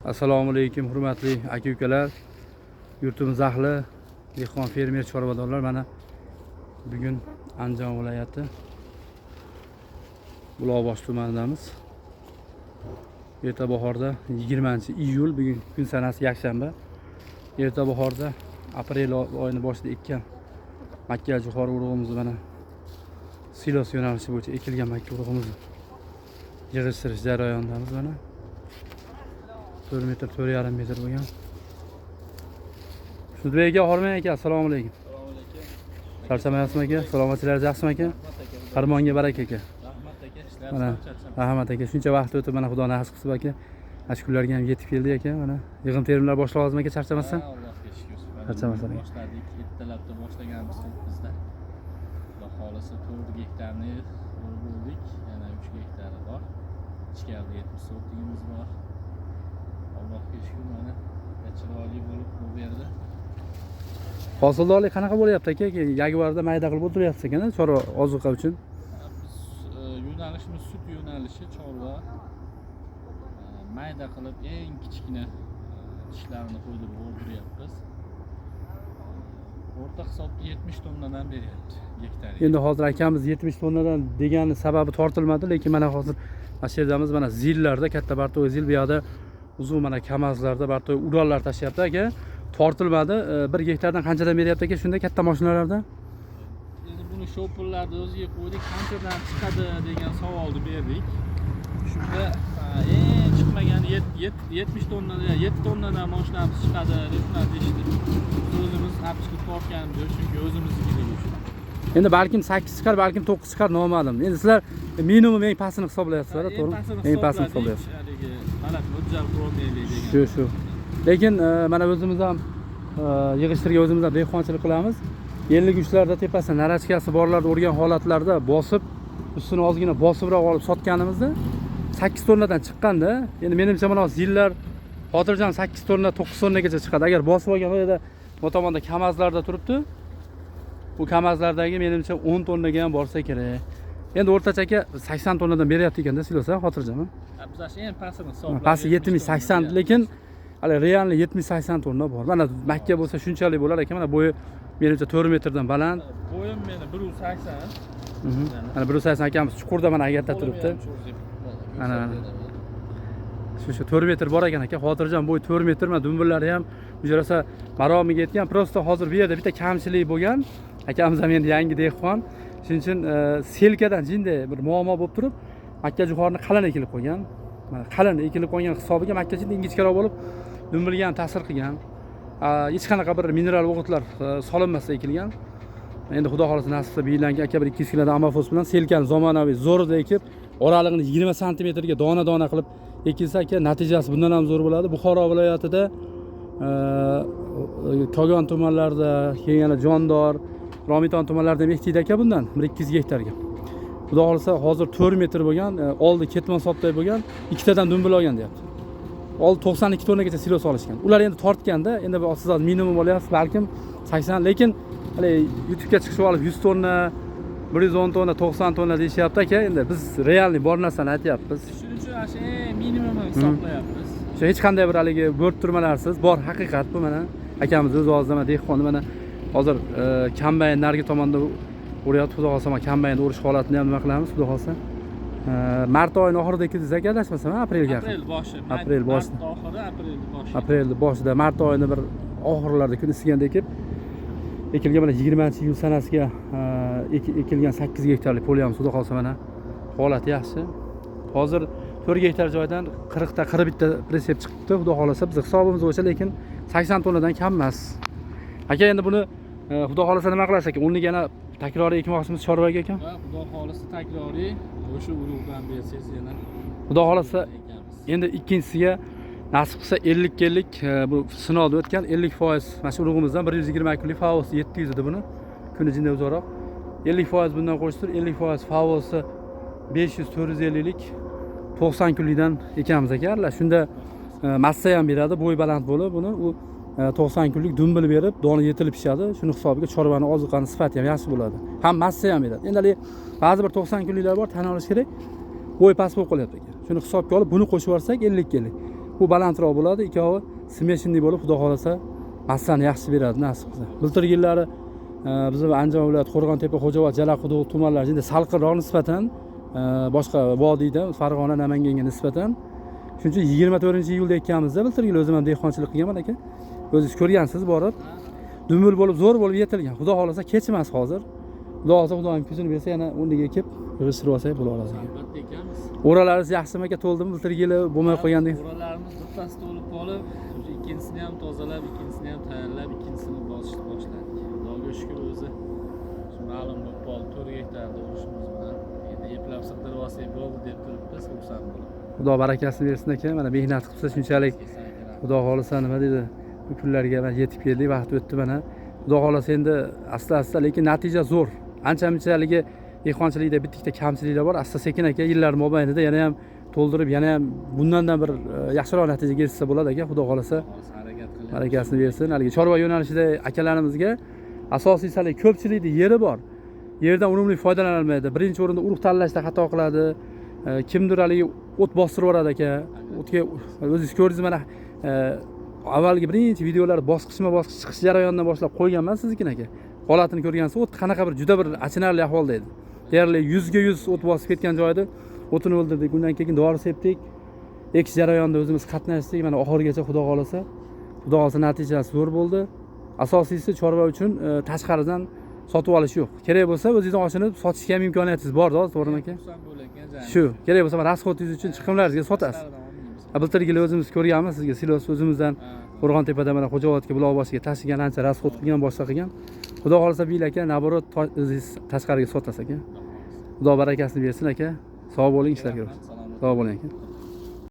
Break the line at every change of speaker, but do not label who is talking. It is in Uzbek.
Assalomu alaykum hurmatli aka-ukalar. Yurtimiz ahli, dehqon fermer chorvadorlar, mana bugun Andijon viloyati Buloqboshi tumanidamiz. Erta bahorda 20-iyul, bugun kun sanasi yakshanba. Erta bahorda aprel oyining boshida ekkan makka jo'xori urug'imizni mana silos yo'nalishi bo'yicha ekilgan makka urug'imizni yig'ishtirish jarayonidamiz. Mana 4 metr, 4,5 metr bo'lgan. Shudbek aka, Hormon aka, assalomu alaykum.
Assalomu alaykum.
Charchamayapsizmi aka? Salomatchilaringiz yaxshimi aka? Farmonga baraka aka.
Rahmat aka,
Mana rahmat aka. Shuncha vaqt o'tib mana Xudo nasib qilsa aka, ashkurlarga ham yetib keldik aka. Mana yig'im terimlar boshlayapsizmi aka, charchamasdan?
Allohga shukr.
Charchamasdan.
Boshladik, ertalabda boshlaganmiz bizda. Xudo xolisa 4 gektarni o'rib bo'ldik. Yana 3 gektari bor. Ichkarida 70 sotigimiz bor. Allohga shukr, mana chiroyli bo'lib bu yerda.
Hosildorlik qanaqa bo'lyapti aka? Yaguarda mayda qilib o'tiryapsiz ekan, chorva ozuqa uchun.
Biz yo'nalishimiz sut yo'nalishi, chorva mayda qilib eng kichkina tishlarini qo'ydirib o'rdiryapmiz. O'rta hisobda 70 tonnadan beryapti gektariga.
Endi hozir akamiz 70 tonnadan degani sababi tortilmadi, lekin mana hozir mana shu yerdamiz, mana zillarda, katta bartoy zil, bu yoqda uzun mana kamazlarda bartoy urallar tashlayapti aka. Tortilmadi. 1 gektardan qanchadan beryapti aka shunda katta mashinalarda?
Endi buni shopirlarni o'ziga qo'ydik, qanchadan chiqadi degan savolni berdik. Shunda eng chiqmagani 70 tonnadan, 7 tonnadan mashinamiz chiqadi deb deyishdi. O'zimiz qapchilib tortganimiz yo'q, chunki o'zimiznikiligi uchun.
Endi balkim 8 chiqar, balkim 9 chiqar, noma'lum. Endi sizlar minimum eng pastini hisoblayapsizlar, to'g'rimi? Eng pastini hisoblayapsiz.
Talab mo'ljal qurolmaylik degan.
Shu. Lekin mana o'zimiz ham yig'ishtirgan, o'zimiz ham dehqonchilik qilamiz. 53larda tepasida narachkasi borlarda o'rgan holatlarda bosib, ustini ozgina bosibroq olib sotganimizda 8 tonnadan chiqqanda, endi menimcha mana zillar xotirjam 8 tonna, 9 tonnagacha chiqadi. Agar bosib olgan o yerda bu tomonda kamazlarda turibdi. Bu kamazlardagi menimcha 10 tonnaga ham borsa kerak. Endi o'rtacha aka 80 tonnadan beryapti ekanda silosa, xotirjam.
Biz eng pastini hisoblaymiz.
Pasti 70-80, lekin hali realni 70-80 tonna bor. Mana makka bo'lsa shunchalik bo'lar ekan. Mana bo'yi menimcha 4 metrdan baland.
Bo'yim meni 180.
Mana 180 akamiz chuqurda mana agarda turibdi. Ana. Shu 4 metr bor ekan aka. Xotirjam bo'y 4 metr. Mana dumbillari ham ujrasa maromiga yetgan. Prosta hozir bu yerda bitta kamchilik bo'lgan. Akamiz ham endi yangi dehqon. Shuning uchun selkadan jinday bir muammo bo'lib turib, makka jo'xorini qalin ekilib qo'ygan. Mana qalin ekilib qo'ygan hisobiga makka jinday ingichkaroq bo'lib, dumbilga ham ta'sir qilgan. Hech qanaqa bir mineral o'g'itlar solinmasdan ekilgan. Endi Xudo xolasa nasib qilsa yillarga aka bir 200 kg amafos bilan selkani zamonaviy zo'rida ekib, oralig'ini 20 sm ga dona-dona qilib ekilsa aka, natijasi bundan ham zo'r bo'ladi. Buxoro viloyatida Kogon tumanlarida, keyin yana Jondor, Romiton tumanlarida ham ekdik aka bundan 1-200 gektarga. Xudo xolasa hozir 4 metr bo'lgan, oldi ketmon sotday bo'lgan, ikkitadan dumbil olgan deyapti. Oldi 92 tonnagacha silos olishgan. Ular endi tortganda, endi siz minimum olyapsiz, balkim 80, lekin hali YouTube'ga chiqib olib 100 tonna, 110 tonna, 90 tonna deyishyapti aka. Endi biz realni bor narsani aytyapmiz.
Shuning uchun ashe minimumni hisoblayapmiz.
Shu hech qanday bir haligi bo'rttirmalarsiz, bor haqiqat bu. Mana akamiz o'z o'zida mana dehqonni mana hozir kambayn nargi tomonda o'ryapti. Xudo xolasa mana kambaynni o'rish holatini ham nima qilamiz, xudo xolasa. Mart oyining oxirida ekildi aka, adashmasam, aprelga yaqin.
Aprel boshi.
Aprel boshida, mart oyining bir oxirlarida kun isiganda ekilgan mana 20-iyul sanasiga ekilgan 8 gektarlik poliyamiz. Xudo xolasa mana holati yaxshi. Hozir 4 gektar joydan 40 ta 41 ta pritsep chiqibdi. Xudo xolasa biz hisobimiz bo'yicha, lekin 80 tonnadan kam emas. Aka, endi buni Xudo xolasa nima qilasiz aka? O'rniga yana takroriy ekmoqchimiz chorvaga ekan.
Xudo xolasa takroriy o'sha urug'dan bersangiz yana.
Xudo xolasa endi ikkinchisiga nasib qilsa 50-50 bu sinovdan o'tgan 50% mana shu urug'imizdan 120 kunlik favosi 700 edi buni. Kuni jinday uzoqroq. 50% bundan qo'shtir, 50% favosi 500-450 lik 90 kunlikdan ekamiz aka. Shunda massa ham beradi, bo'y baland bo'lib, buni u 90 kunlik dumbil berib, dona yetilib pishadi. Shuni hisobiga chorvani ozuqani sifati ham yaxshi bo'ladi. Ham massa ham beradi. Endi ba'zi bir 90 kunliklar bor, tan olish kerak. Bo'y past bo'lib qolyapti aka. Shuni hisobga olib buni qo'shib yuborsak 50-50. bu balandroq bo'ladi, ikkovi smeshinlik bo'lib, xudo xolasa massani yaxshi beradi nasib qilsa. Bultirgillari biz Andijon viloyati Qo'rg'ontepa, Xo'jaobod, Jalaquduq tumanlari endi salqinroq nisbatan boshqa vodiyda Farg'ona, Namanganga nisbatan. Shuning uchun 24-iyulda ekkanmizda bultirgil o'zim ham dehqonchilik qilganman aka. O'zingiz ko'rgansiz borib. Dumul bo'lib, zo'r bo'lib yetilgan. Xudo xolasa kechmas hozir. Xudo xolasa Xudoning ko'zini bersa yana o'rniga kelib yig'ishtirib olsak bo'lar ekan.
Albatta ekamiz.
O'ralaringiz yaxshimi aka, to'ldimi bultirgili bo'lmay qo'ygandek?
O'ralarimiz bittasi to'lib qolib, ikkinchisini ham tozalab, ikkinchisini ham tayyorlab, ikkinchisini bosishni boshladik. Xudoga shukr o'zi. Shu ma'lum bo'lib qoldi, 4 gektarda urishimiz bilan endi eplab sig'dirib olsak bo'ldi deb turibmiz, xursand bo'lib.
Xudo barakasini bersin aka. Mana mehnat qilsa shunchalik Xudo xolasa nima deydi? Bu kunlarga mana yetib keldik, vaqt o'tdi mana. Xudo xolasa endi asta-asta, lekin natija zo'r. Ancha-munchaligi dehqonchilikda bitta kamchiliklar bor. Asta-sekin aka yillar mobaynida yana ham to'ldirib, yana ham bundan bir yaxshiroq natijaga erishsa bo'ladi aka. Xudo xolasa
harakat qilyapmiz.
barakasini bersin. Haligi chorva yo'nalishida akalarimizga asosiysi hali ko'pchilikning yeri bor. Yerdan unumli foydalanilmaydi. Birinchi o'rinda urug' tanlashda xato qiladi. Kimdir haligi o't bostirib yuboradi aka. O'tga o'zingiz ko'rdingiz mana avvalgi birinchi videolar bosqichma-bosqich chiqish jarayonidan boshlab qo'yganman siznikini aka. Holatini ko'rgansiz, o't qanaqa bir juda bir achinarli ahvolda edi. Deyarli 100 ga 100 o't bosib ketgan joyda o'tini o'ldirdik. Undan keyin dori sepdik. Ekish jarayonida o'zimiz qatnashdik. Mana oxirigacha Xudo xolasa, Xudo xolasa natijasi zo'r bo'ldi. Asosiysi chorva uchun tashqaridan sotib olish yo'q. Kerak bo'lsa o'zingizning oshini sotishga ham imkoniyatingiz bor, to'g'rimi aka? Shu, kerak bo'lsa rasxodingiz uchun chiqimlaringizga sotasiz. Bultirgili o'zimiz ko'rganmiz, sizga silos o'zimizdan Qo'rg'ontepada mana Xo'jaobodga buloq boshiga tashigan, ancha rasxod qilgan, boshqa qilgan. Xudo xolasa bil aka, naborot o'zingiz tashqariga sotasiz aka. Xudo barakasini bersin aka. Sog' bo'ling, ishlarga. Sog' bo'ling aka.